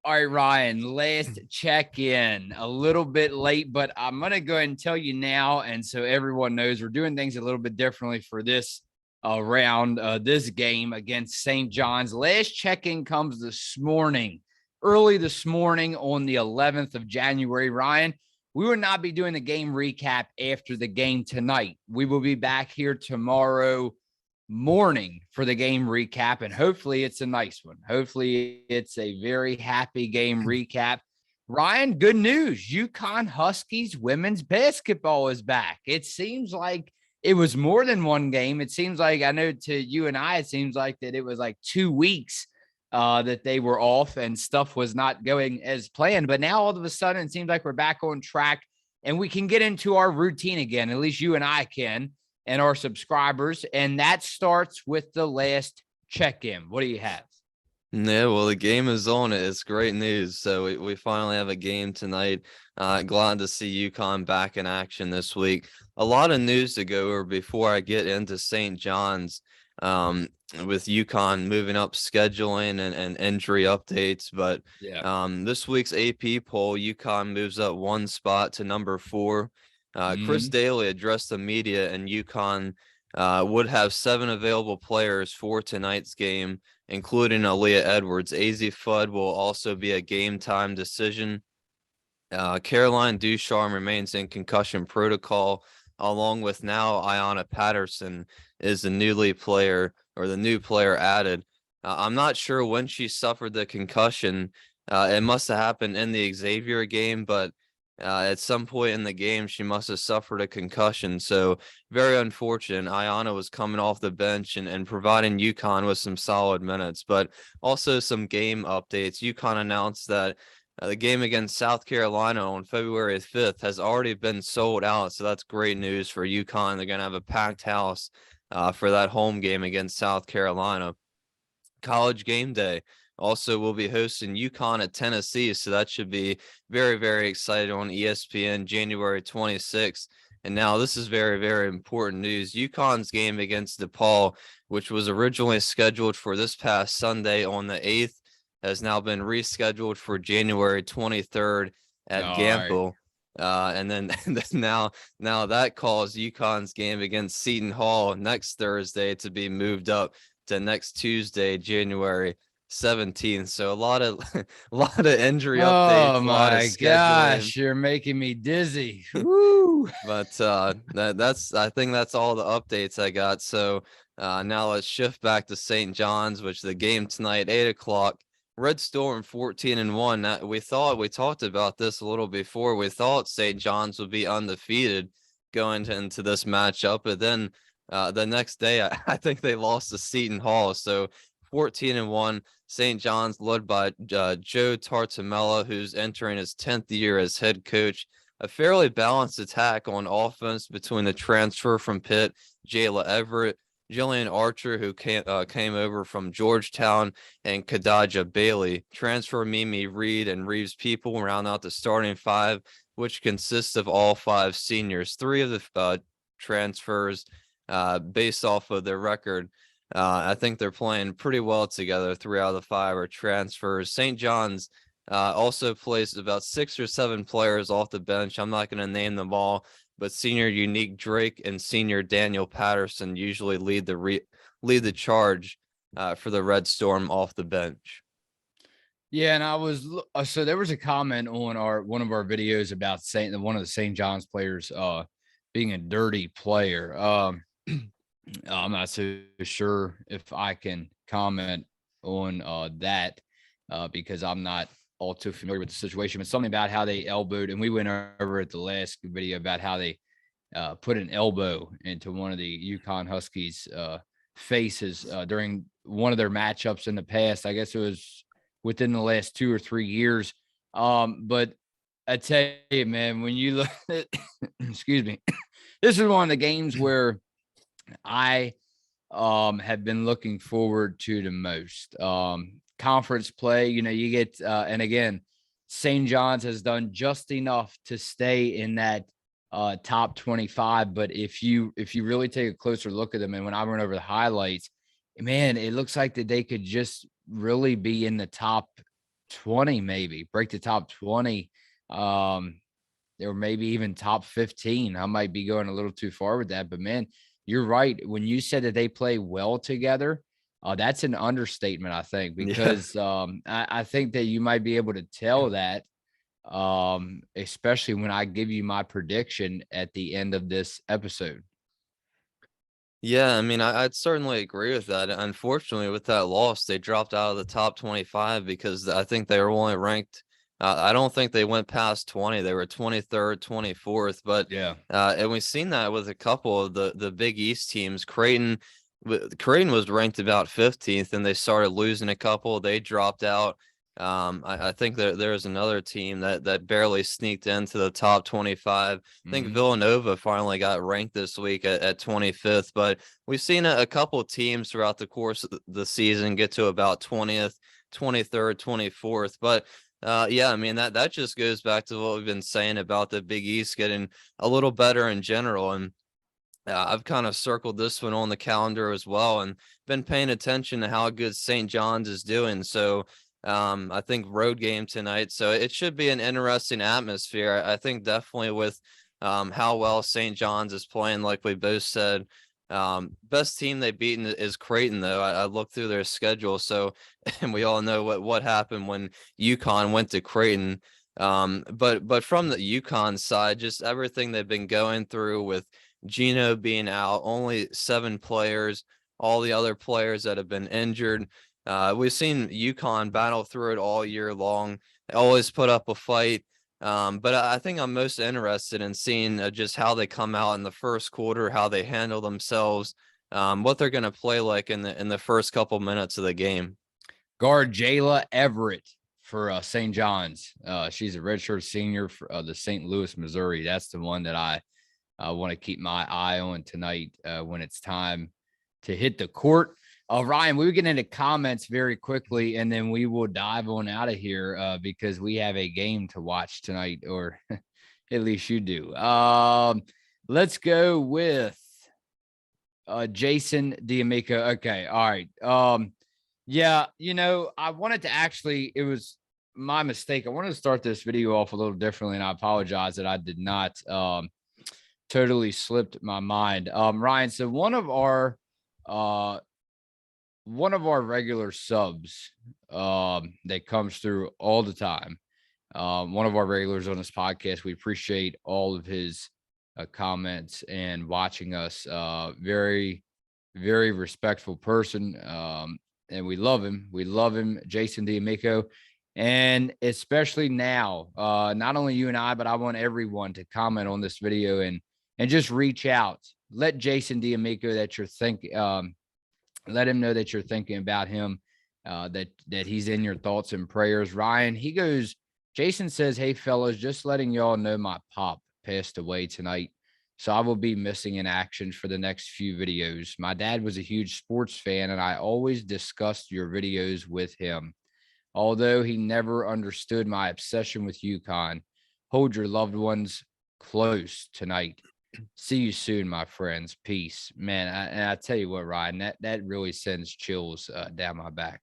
All right, Ryan, last check in a little bit late, but I'm going to go ahead and tell you now. And so everyone knows we're doing things a little bit differently for this round, this game against St. John's. Last check in comes this morning, early this morning on the 11th of January. Ryan, we will not be doing the game recap after the game tonight. We will be back here tomorrow morning for the game recap, and hopefully it's a nice one. Hopefully it's a very happy game recap. Ryan, good news. UConn Huskies women's basketball is back. It seems like it was more than one game. It seems like, I know to you and I, it seems like that it was like 2 weeks that they were off and stuff was not going as planned. But now all of a sudden it seems like we're back on track and we can get into our routine again. At least you and I can, and our subscribers. And that starts with the last check-in. What do you have? Yeah, well, the game is on. It's great news. So we finally have a game tonight. Glad to see UConn back in action this week. A lot of news to go over before I get into St. John's, with UConn moving up scheduling and injury updates. But this week's AP poll, UConn moves up one spot to number 4. Chris Daly addressed the media, and UConn would have 7 available players for tonight's game, including Aaliyah Edwards. AZ Fudd will also be a game time decision. Caroline Ducharme remains in concussion protocol, along with now Ayanna Patterson is the new player added. I'm not sure when she suffered the concussion. It must have happened in the Xavier game, but at some point in the game, she must have suffered a concussion. So very unfortunate. Ayanna was coming off the bench and providing UConn with some solid minutes, but also some game updates. UConn announced that the game against South Carolina on February 5th has already been sold out. So that's great news for UConn. They're going to have a packed house for that home game against South Carolina. College game day also will be hosting UConn at Tennessee, so that should be very, very exciting on ESPN January 26th. And now this is very, very important news. UConn's game against DePaul, which was originally scheduled for this past Sunday on the 8th, has now been rescheduled for January 23rd at Gampel. And then now that caused UConn's game against Seton Hall next Thursday to be moved up to next Tuesday, January 17th. So a lot of injury updates. Oh my gosh, you're making me dizzy. Woo! But I think that's all the updates I got. So now let's shift back to St. John's, which the game tonight, 8:00. Red Storm 14-1. We talked about this a little before. We thought St. John's would be undefeated going into this matchup, but then the next day I think they lost to Seton Hall. So 14-1. St. John's led by Joe Tartamella, who's entering his 10th year as head coach. A fairly balanced attack on offense between the transfer from Pitt, Jayla Everett, Jillian Archer, who came over from Georgetown, and Kadaja Bailey. Transfer Mimi Reed and Reeves People round out the starting 5, which consists of all 5 seniors. 3 of the transfers, based off of their record, I think they're playing pretty well together. 3 out of the 5 are transfers. St. John's also plays about 6 or 7 players off the bench. I'm not going to name them all, but senior Unique Drake and senior Daniel Patterson usually lead the charge for the Red Storm off the bench. Yeah, and so there was a comment on one of our videos about saying that one of the St. John's players being a dirty player. I'm not so sure if I can comment on that because I'm not all too familiar with the situation, but something about how they elbowed, and we went over at the last video about how they put an elbow into one of the UConn Huskies faces during one of their matchups in the past. I guess it was within the last 2 or 3 years. But I tell you, man, when you look at, excuse me, this is one of the games where I have been looking forward to the most. Conference play, you get, and again, St. John's has done just enough to stay in that top 25. But if you really take a closer look at them, and when I went over the highlights, man, it looks like that they could just really be in the top 20, maybe break the top 20. Or maybe even top 15. I might be going a little too far with that, but man, you're right. When you said that they play well together, that's an understatement, I think, Yeah. because I think that you might be able to tell that, especially when I give you my prediction at the end of this episode. Yeah, I mean, I'd certainly agree with that. Unfortunately, with that loss, they dropped out of the top 25 because I think they were only ranked. I don't think they went past 20. They were 23rd, 24th. But Yeah. and we've seen that with a couple of the Big East teams. Creighton was ranked about 15th, and they started losing a couple. They dropped out. I think there's another team that barely sneaked into the top 25. I think Mhm. Villanova finally got ranked this week at 25th, but we've seen a couple teams throughout the course of the season get to about 20th, 23rd, 24th. But yeah, I mean that just goes back to what we've been saying about the Big East getting a little better in general. And I've kind of circled this one on the calendar as well and been paying attention to how good St. John's is doing. So I think road game tonight. So it should be an interesting atmosphere. I think definitely with how well St. John's is playing, like we both said. Best team they've beaten is Creighton, though. I looked through their schedule. So, and we all know what happened when UConn went to Creighton. But from the UConn side, just everything they've been going through with Gino being out, only 7 players, all the other players that have been injured. We've seen UConn battle through it all year long. They always put up a fight. But I think I'm most interested in seeing just how they come out in the first quarter, how they handle themselves, what they're going to play like in the first couple minutes of the game. Guard Jayla Everett for St. John's. She's a redshirt senior for the St. Louis, Missouri. That's the one that I want to keep my eye on tonight when it's time to hit the court. Ryan, we will get into comments very quickly, and then we will dive on out of here because we have a game to watch tonight, or at least you do. Let's go with Jason D'Amico. Okay, all right. Yeah, I wanted to actually, it was my mistake. I wanted to start this video off a little differently, and I apologize that I did not. Totally slipped my mind. Ryan, so uh one of our regular subs that comes through all the time. One of our regulars on this podcast. We appreciate all of his comments and watching us. Very, very respectful person. And we love him. We love him, Jason D'Amico. And especially now, not only you and I, but I want everyone to comment on this video and just reach out. Let Jason D'Amico that you're thinking, let him know that you're thinking about him, that he's in your thoughts and prayers. Ryan, he goes, Jason says, "Hey fellas, just letting y'all know my pop passed away tonight. So I will be missing in action for the next few videos. My dad was a huge sports fan, and I always discussed your videos with him. Although he never understood my obsession with UConn. Hold your loved ones close tonight. See you soon, my friends. Peace." Man, and I tell you what, Ryan, that really sends chills down my back.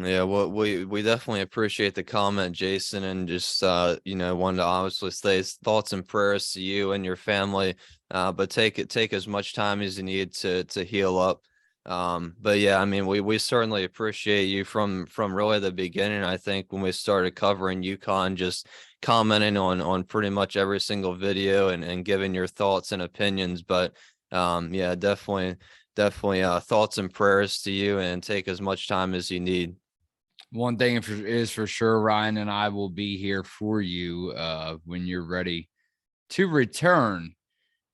Yeah, well, we definitely appreciate the comment, Jason, and just wanted to obviously say thoughts and prayers to you and your family. But take as much time as you need to heal up. But yeah, I mean, we certainly appreciate you from really the beginning. I think when we started covering UConn, just commenting on pretty much every single video and giving your thoughts and opinions. But yeah, definitely thoughts and prayers to you, and take as much time as you need. One thing is for sure, Ryan and I will be here for you when you're ready to return.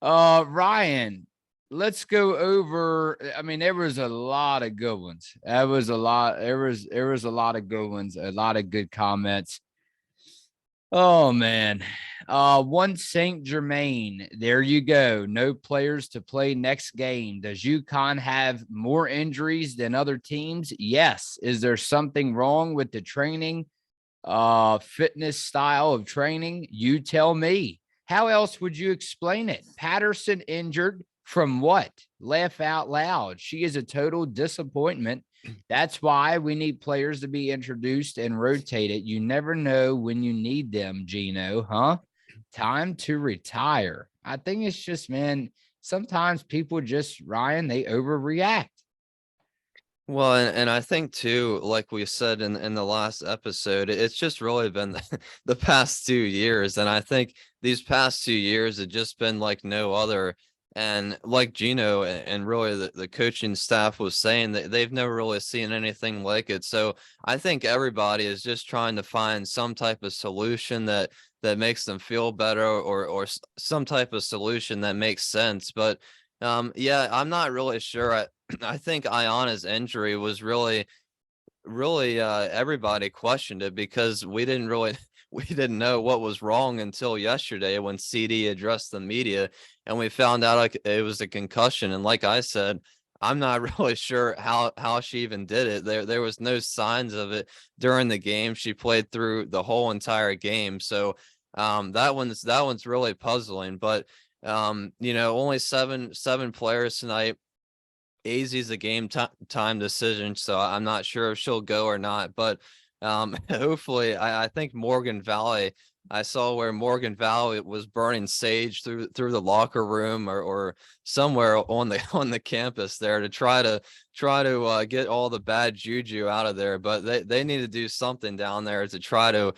Ryan, let's go over. I mean, there was a lot of good ones. That was a lot. There was a lot of good ones, a lot of good comments. Oh man. One Saint Germain. There you go. No players to play next game. Does UConn have more injuries than other teams? Yes. Is there something wrong with the training, fitness style of training? You tell me. How else would you explain it? Patterson injured, From what? Laugh out loud. She is a total disappointment. That's why we need players to be introduced and rotated. You never know when you need them, Gino, huh? Time to retire. I think it's just, man, sometimes people just, Ryan, they overreact. Well, and I think too, like we said in the last episode, it's just really been the past 2 years. And I think these past 2 years have just been like no other. And like Gino and really the coaching staff was saying that they've never really seen anything like it. So I think everybody is just trying to find some type of solution that makes them feel better, or some type of solution that makes sense. But yeah, I'm not really sure. I think Ayana's injury was really everybody questioned it because we didn't really we didn't know what was wrong until yesterday when CD addressed the media, and we found out like it was a concussion. And like I said, I'm not really sure how she even did it. There was no signs of it during the game. She played through the whole entire game. So that one's really puzzling. But only seven players tonight. AZ's a game time decision, so I'm not sure if she'll go or not. But hopefully, I think Morgan Valley. I saw where Morgan Valley was burning sage through the locker room or somewhere on the on the campus there to try to get all the bad juju out of there. But they need to do something down there to try to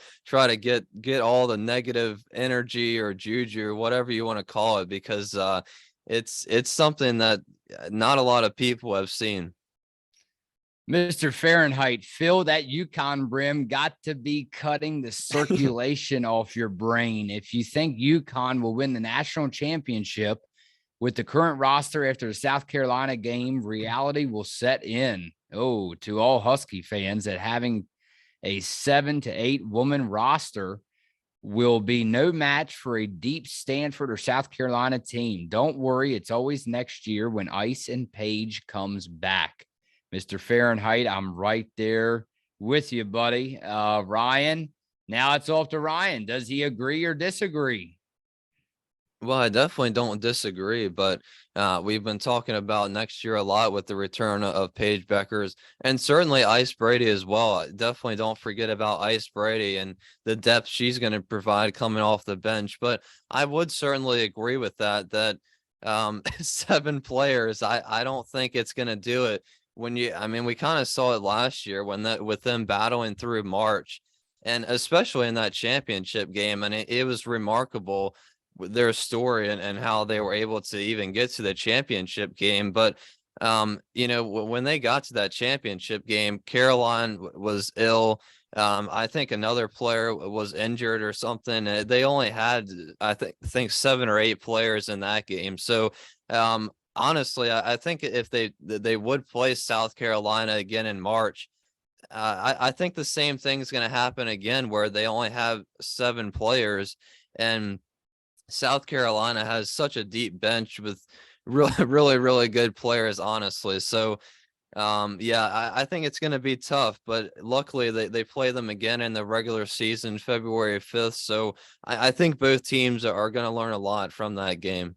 get all the negative energy or juju or whatever you want to call it, because it's something that not a lot of people have seen. Mr. Fahrenheit, Phil, that UConn brim got to be cutting the circulation off your brain. If you think UConn will win the national championship with the current roster after the South Carolina game, reality will set in. Oh, to all Husky fans, that having a 7 to 8 woman roster will be no match for a deep Stanford or South Carolina team. Don't worry, it's always next year when Ice and Page comes back. Mr. Fahrenheit, I'm right there with you, buddy. Ryan, now it's off to Ryan. Does he agree or disagree? Well, I definitely don't disagree, but we've been talking about next year a lot with the return of Paige Beckers and certainly Ice Brady as well. Definitely don't forget about Ice Brady and the depth she's going to provide coming off the bench. But I would certainly agree with that 7 players, I don't think it's going to do it. I mean, we kind of saw it last year with them battling through March, and especially in that championship game, and it was remarkable their story and how they were able to even get to the championship game. But when they got to that championship game, Caroline was ill. I think another player was injured or something. They only had, I think 7 or 8 players in that game. So honestly, I think if they would play South Carolina again in March, I think the same thing's going to happen again, where they only have 7 players, and South Carolina has such a deep bench with really good players, honestly. So yeah, I think it's going to be tough, but luckily they play them again in the regular season, February 5th. So I think both teams are going to learn a lot from that game.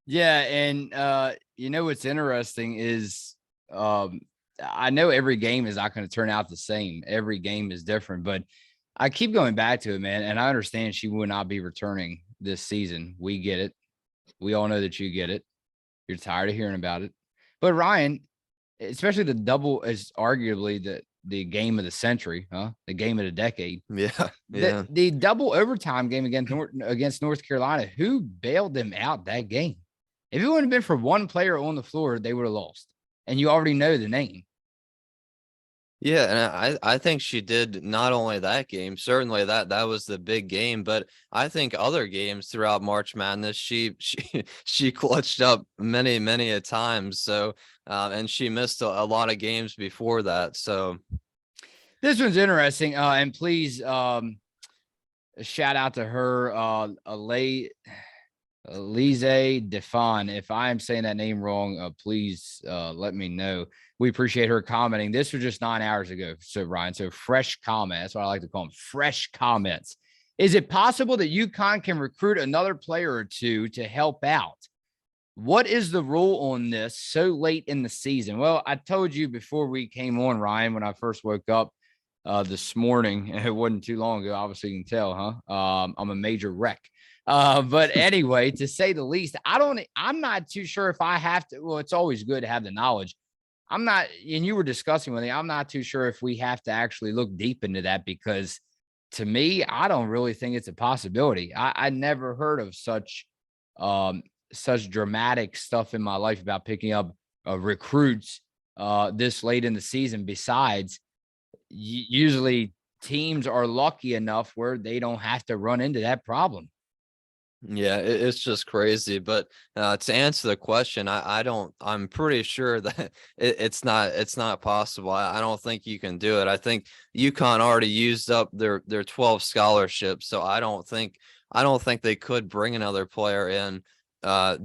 Yeah, and what's interesting is I know every game is not going to turn out the same. Every game is different, but I keep going back to it, man. And I understand she will not be returning this season. We get it. We all know that you get it. You're tired of hearing about it. But Ryan, especially the double is arguably the game of the century, huh? The game of the decade. Yeah, yeah. The double overtime game against North Carolina, who bailed them out that game? If it wouldn't have been for one player on the floor, they would have lost. And you already know the name. Yeah, and I think she did not only that game, certainly that was the big game, but I think other games throughout March Madness, she clutched up many a times. So and she missed a lot of games before that. So This one's interesting. And please shout out to her, Alize Defon. If I am saying that name wrong, please let me know. We appreciate her commenting. This was just 9 hours ago. So, Ryan, so fresh comment. That's what I like to call them, fresh comments. Is it possible that UConn can recruit another player or two to help out? What is the rule on this so late in the season? Well, I told you before we came on, Ryan, when I first woke up this morning, and it wasn't too long ago. Obviously, you can tell, huh? I'm a major wreck. But anyway, to say the least, I'm not too sure if I have to. Well, it's always good to have the knowledge. I'm not, and you were discussing with me, I'm not too sure if we have to actually look deep into that because to me, I don't really think it's a possibility. I never heard of um, such dramatic stuff in my life about picking up recruits this late in the season. Besides, usually teams are lucky enough where they don't have to run into that problem. Yeah, it's just crazy. But to answer the question, I don't. I'm pretty sure that it's not possible. I don't think you can do it. I think UConn already used up their 12 scholarships, so I don't think they could bring another player in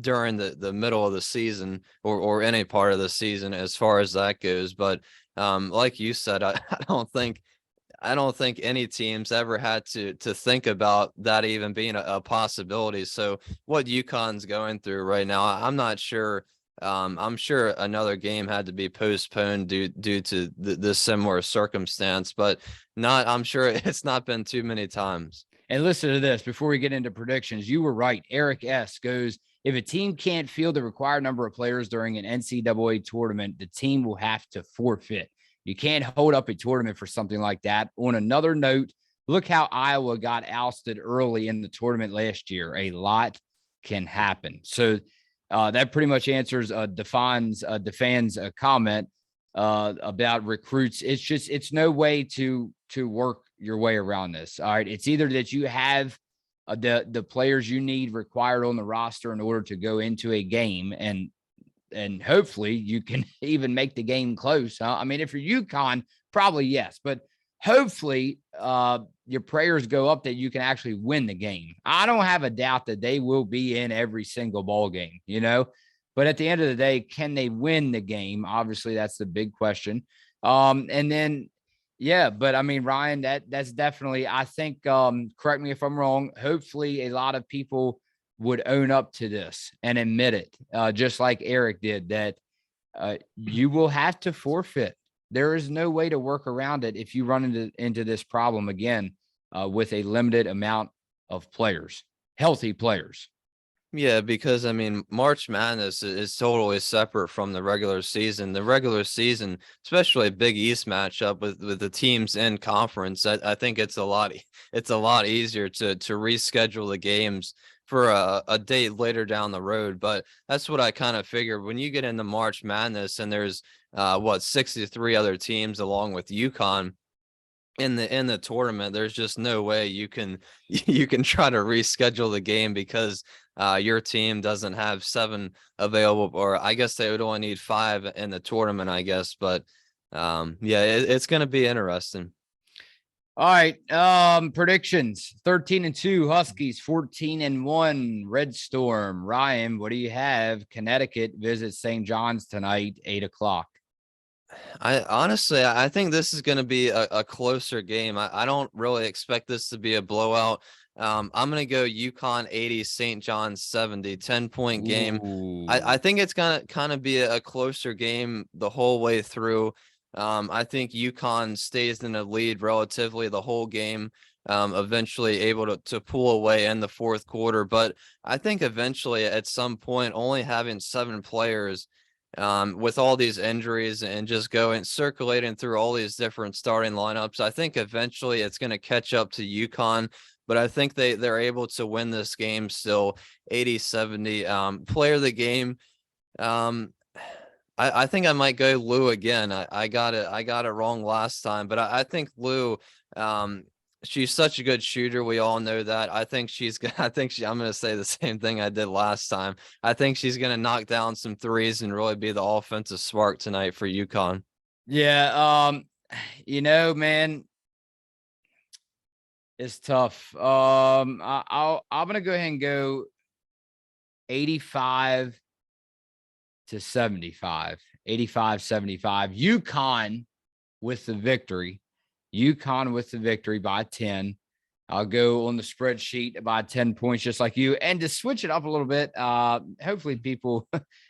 during the middle of the season or any part of the season as far as that goes. But like you said, I don't think any teams ever had to think about that even being a possibility. So what UConn's going through right now, I'm not sure. I'm sure another game had to be postponed due to this similar circumstance, but not. I'm sure it's not been too many times. And listen to this before we get into predictions. You were right. Eric S. goes, if a team can't field the required number of players during an NCAA tournament, the team will have to forfeit. You can't hold up a tournament for something like that. On another note, look how Iowa got ousted early in the tournament last year. A lot can happen. So that pretty much answers Defan's comment about recruits. It's no way to work your way around this. All right. It's either that you have the players you need required on the roster in order to go into a game and hopefully you can even make the game close. Huh? I mean, if you're UConn, probably yes, but hopefully your prayers go up that you can actually win the game. I don't have a doubt that they will be in every single ball game, but at the end of the day, can they win the game? Obviously, that's the big question. And then yeah, but I mean, Ryan, that's definitely, I think, correct me if I'm wrong. Hopefully, a lot of people would own up to this and admit it, just like Eric did, that you will have to forfeit. There is no way to work around it if you run into this problem again with a limited amount of players, healthy players. Yeah, because I mean, March Madness is totally separate from the regular season. The regular season, especially a Big East matchup with the teams in conference, I think it's a lot easier to reschedule the games for a date later down the road. But that's what I kind of figured when you get into March Madness and there's 63 other teams along with UConn in the tournament. There's just no way you can you can try to reschedule the game because your team doesn't have 7 available, or I guess they would only need 5 in the tournament, I guess. But yeah, it's going to be interesting. All right. Predictions 13-2 Huskies, 14-1 Red Storm. Ryan, what do you have? Connecticut visits St. John's tonight, 8 o'clock. I honestly, I think this is going to be a closer game. I don't really expect this to be a blowout. I'm going to go UConn 80, St. John's 70, 10-point game. I Ooh. think it's going to kind of be a closer game the whole way through. I think UConn stays in the lead relatively the whole game, eventually able to pull away in the fourth quarter. But I think eventually at some point, only having 7 players with all these injuries and just going circulating through all these different starting lineups, I think eventually it's going to catch up to UConn. But I think they're able to win this game still 80-70. Player of the game. Um, I think I might go Lou again. I got it wrong last time, but I think Lou, she's such a good shooter. We all know that. I think I'm gonna say the same thing I did last time. I think she's gonna knock down some threes and really be the offensive spark tonight for UConn. Yeah. Man, it's tough. I'm gonna go ahead and go 85 to 75, 85-75. UConn with the victory. UConn with the victory by 10. I'll go on the spreadsheet by 10 points, just like you. And to switch it up a little bit, hopefully people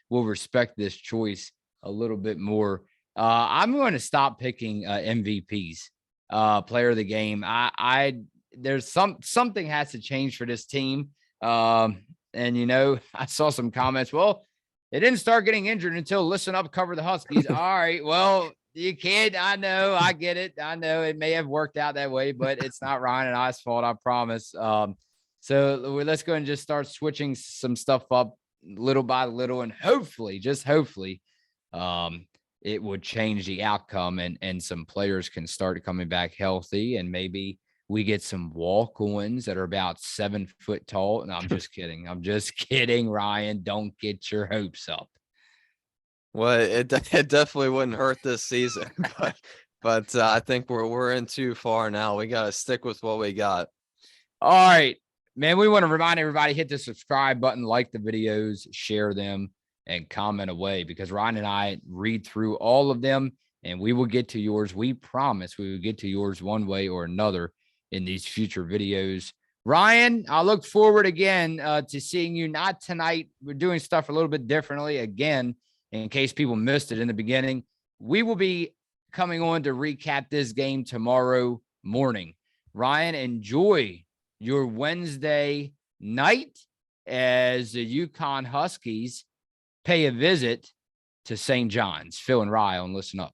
will respect this choice a little bit more. I'm going to stop picking MVPs, player of the game. There's something has to change for this team. And I saw some comments. Well, they didn't start getting injured until listen up, cover the Huskies. All right, well, you can't. I know. I get it. I know it may have worked out that way, but it's not Ryan and I's fault. I promise. So let's go and just start switching some stuff up little by little, and hopefully, just hopefully, it would change the outcome, and some players can start coming back healthy, and maybe we get some walk-ons that are about 7 foot tall. And I'm just kidding. I'm just kidding, Ryan. Don't get your hopes up. Well, it definitely wouldn't hurt this season, but I think we're in too far now. We got to stick with what we got. All right, man. We want to remind everybody, hit the subscribe button, like the videos, share them, and comment away, because Ryan and I read through all of them, and we will get to yours. We promise we will get to yours one way or another in these future videos. Ryan, I look forward again to seeing you. Not tonight. We're doing stuff a little bit differently again. In case people missed it in the beginning, we will be coming on to recap this game tomorrow morning. Ryan, enjoy your Wednesday night as the UConn Huskies pay a visit to St. John's. Phil and Rye on Listen Up.